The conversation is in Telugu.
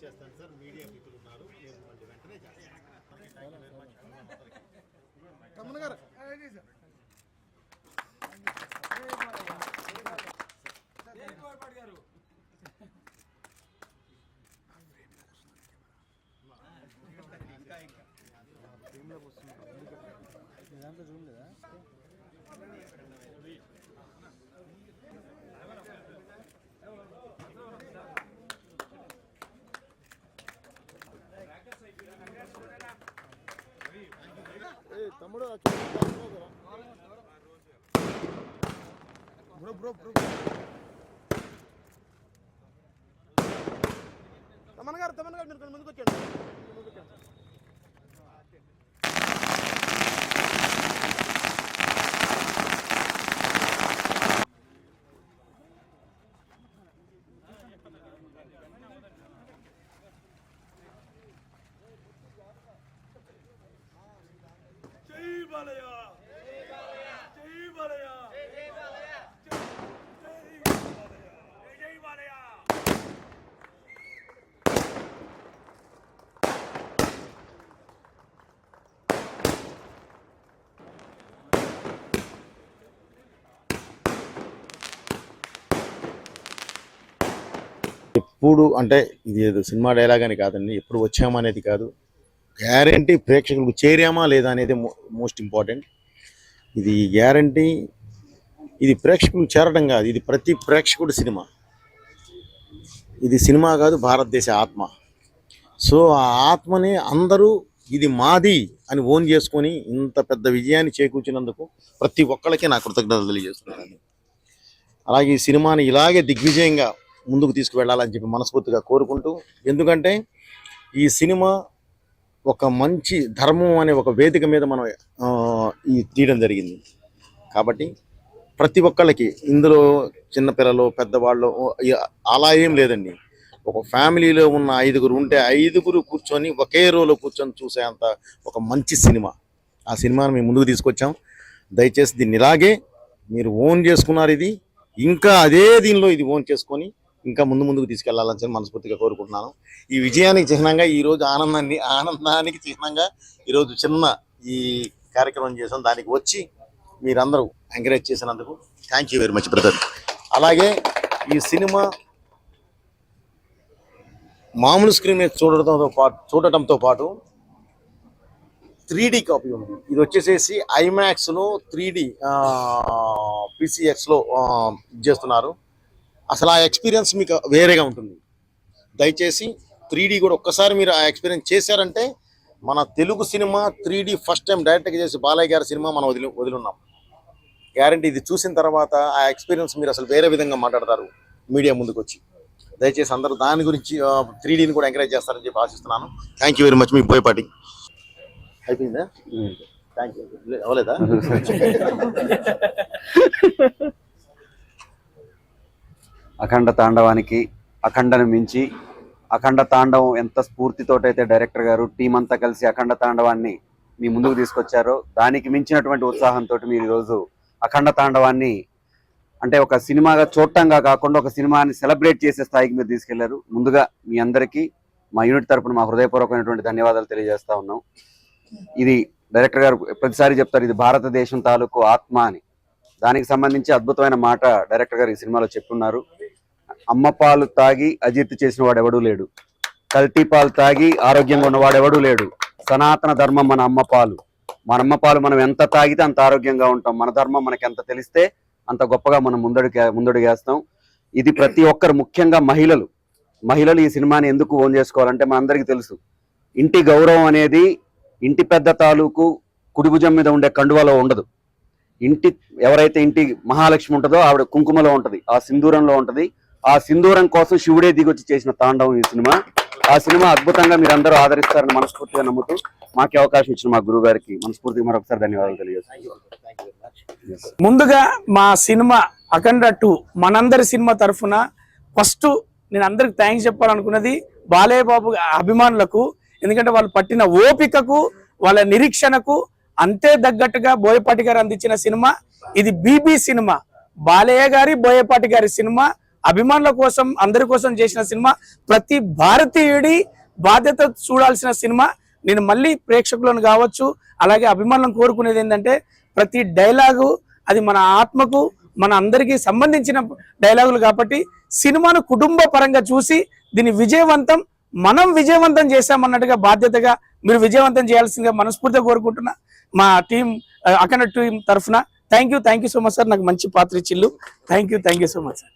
చేస్తాను సార్. మీడియా మిత్రులు ఉన్నారు, నేను మళ్ళీ వెంటనే చేస్తాను. తమ్ముడు తమన్ గారు మీరు ముందుకు వచ్చాడు. ఎప్పుడు అంటే ఇది ఏదో సినిమా డైలాగ్ అని కాదండి, ఎప్పుడు వచ్చామా అనేది కాదు, గ్యారంటీ ప్రేక్షకులకు చేరామా లేదా అనేది మోస్ట్ ఇంపార్టెంట్. ఇది గ్యారంటీ, ఇది ప్రేక్షకులు చేరడం కాదు, ఇది ప్రతి ప్రేక్షకుడు సినిమా. ఇది సినిమా కాదు, భారతదేశ ఆత్మ. సో ఆ ఆత్మని అందరూ ఇది మాది అని ఓన్ చేసుకొని ఇంత పెద్ద విజయాన్ని చేకూర్చినందుకు ప్రతి ఒక్కళ్ళకి నా కృతజ్ఞతలు తెలియజేస్తున్నాను. అలాగే ఈ సినిమాని ఇలాగే దిగ్విజయంగా ముందుకు తీసుకువెళ్ళాలని చెప్పి మనస్ఫూర్తిగా కోరుకుంటూ, ఎందుకంటే ఈ సినిమా ఒక మంచి ధర్మం అనే ఒక వేదిక మీద మనం ఈ తీయడం జరిగింది. కాబట్టి ప్రతి ఒక్కళ్ళకి ఇందులో చిన్నపిల్లలు పెద్దవాళ్ళు అలా ఏం లేదండి. ఒక ఫ్యామిలీలో ఉన్న 5గురు ఉంటే 5గురు కూర్చొని ఒకే రోలో కూర్చొని చూసేంత ఒక మంచి సినిమా. ఆ సినిమాని మేము ముందుకు తీసుకొచ్చాం. దయచేసి దీన్ని ఇలాగే మీరు ఓన్ చేసుకున్నారు, ఇది ఇంకా అదే దీనిలో ఇది ఓన్ చేసుకొని ఇంకా ముందుకు తీసుకెళ్లాలని చెప్పి మనస్ఫూర్తిగా కోరుకుంటున్నాను. ఈ విజయానికి చిహ్నంగా ఈరోజు ఆనందానికి చిహ్నంగా ఈరోజు చిన్న ఈ కార్యక్రమం చేసాం. దానికి వచ్చి మీరందరూ ఎంకరేజ్ చేసినందుకు thank you very much brother. అలాగే ఈ సినిమా మామూలు స్క్రీన్ మీద చూడటంతో పాటు 3D కాపీ ఉంది. ఇది వచ్చేసేసి ఐమాక్స్లో 3D PCXలో చేస్తున్నారు. అసలు ఆ ఎక్స్పీరియన్స్ మీకు వేరేగా ఉంటుంది. దయచేసి 3D కూడా ఒక్కసారి మీరు ఆ ఎక్స్పీరియన్స్ చేశారంటే, మన Telugu cinema 3D first time డైరెక్ట్గా చేసి బాలయ్య గారి సినిమా మనం వదిలిన్నాం. గ్యారంటీ ఇది చూసిన తర్వాత ఆ ఎక్స్పీరియన్స్ మీరు అసలు వేరే విధంగా మాట్లాడతారు మీడియా ముందుకు వచ్చి. దయచేసి అందరూ దాని గురించి 3Dని కూడా ఎంకరేజ్ చేస్తారని చెప్పి ఆశిస్తున్నాను. Thank you very much. మీ బోయపాటి అయిపోయిందా? Thank you. అవ్వలేదా? అఖండ తాండవానికి అఖండను మించి అఖండ తాండవం ఎంత స్ఫూర్తితోటైతే డైరెక్టర్ గారు టీం అంతా కలిసి అఖండ తాండవాన్ని మీ ముందుకు తీసుకొచ్చారో, దానికి మించినటువంటి ఉత్సాహంతో మీరు ఈరోజు అఖండ తాండవాన్ని అంటే ఒక సినిమాగా చూడటంగా కాకుండా ఒక సినిమాని సెలబ్రేట్ చేసే స్థాయికి మీరు తీసుకెళ్లారు. ముందుగా మీ అందరికీ మా యూనిట్ తరపున మా హృదయపూర్వకమైనటువంటి ధన్యవాదాలు తెలియజేస్తా ఉన్నాం. ఇది డైరెక్టర్ గారు ప్రతిసారి చెప్తారు, ఇది భారతదేశం తాలూకు ఆత్మ అని. దానికి సంబంధించి అద్భుతమైన మాట డైరెక్టర్ గారు ఈ సినిమాలో చెప్పున్నారు. అమ్మ పాలు తాగి అజీర్తి చేసిన వాడు ఎవడూ లేడు, కల్తీ పాలు తాగి ఆరోగ్యంగా ఉన్నవాడు ఎవడూ లేడు. సనాతన ధర్మం మన అమ్మ పాలు. మన అమ్మ పాలు మనం ఎంత తాగితే అంత ఆరోగ్యంగా ఉంటాం. మన ధర్మం మనకి ఎంత తెలిస్తే అంత గొప్పగా మనం ముందడుగేస్తాం. ఇది ప్రతి ఒక్కరు, ముఖ్యంగా మహిళలు ఈ సినిమాని ఎందుకు ఓన్ చేసుకోవాలంటే మనందరికీ తెలుసు, ఇంటి గౌరవం అనేది ఇంటి పెద్ద తాలూకు కుడిభుజం మీద ఉండే కండువలో ఉండదు. ఎవరైతే ఇంటి మహాలక్ష్మి ఉంటుందో ఆవిడ కుంకుమలో ఉంటది, ఆ సింధూరంలో ఉంటది. ఆ సింధూరం కోసం శివుడే దిగొచ్చి చేసిన తాండవం ఈ సినిమా. ఆ సినిమా అద్భుతంగా మీరు అందరూ ఆదరిస్తారని మనస్ఫూర్తిగా నమ్ముతూ మాకు అవకాశం ఇచ్చిన మా గురువు గారికి మనస్ఫూర్తిగా మరొకసారి ధన్యవాదాలు తెలియజేస్తాను. ముందుగా మా సినిమా అఖండ 2 మనందరి సినిమా తరఫున ఫస్ట్ నేను అందరికి థ్యాంక్స్ చెప్పాలనుకున్నది బాలయ్య బాబు అభిమానులకు. ఎందుకంటే వాళ్ళు పట్టిన ఓపికకు, వాళ్ళ నిరీక్షణకు అంతే తగ్గట్టుగా బోయపాటి గారు అందించిన సినిమా ఇది. బీబీ సినిమా, బాలయ్య గారి బోయపాటి గారి సినిమా అభిమానుల కోసం అందరి కోసం చేసిన సినిమా, ప్రతి భారతీయుడి బాధ్యత చూడాల్సిన సినిమా. నేను మళ్ళీ ప్రేక్షకులను కావచ్చు అలాగే అభిమానులను కోరుకునేది ఏంటంటే ప్రతి డైలాగు అది మన ఆత్మకు మన అందరికీ సంబంధించిన డైలాగులు కాబట్టి సినిమాను కుటుంబ పరంగా చూసి దీన్ని మనం విజయవంతం చేశామన్నట్టుగా బాధ్యతగా మీరు విజయవంతం చేయాల్సిందిగా మనస్ఫూర్తిగా కోరుకుంటున్నా మా టీం అఖండ టీం తరఫున. Thank you so much sir, నాకు మంచి పాత్ర ఇచ్చిల్లు. Thank you so much sir.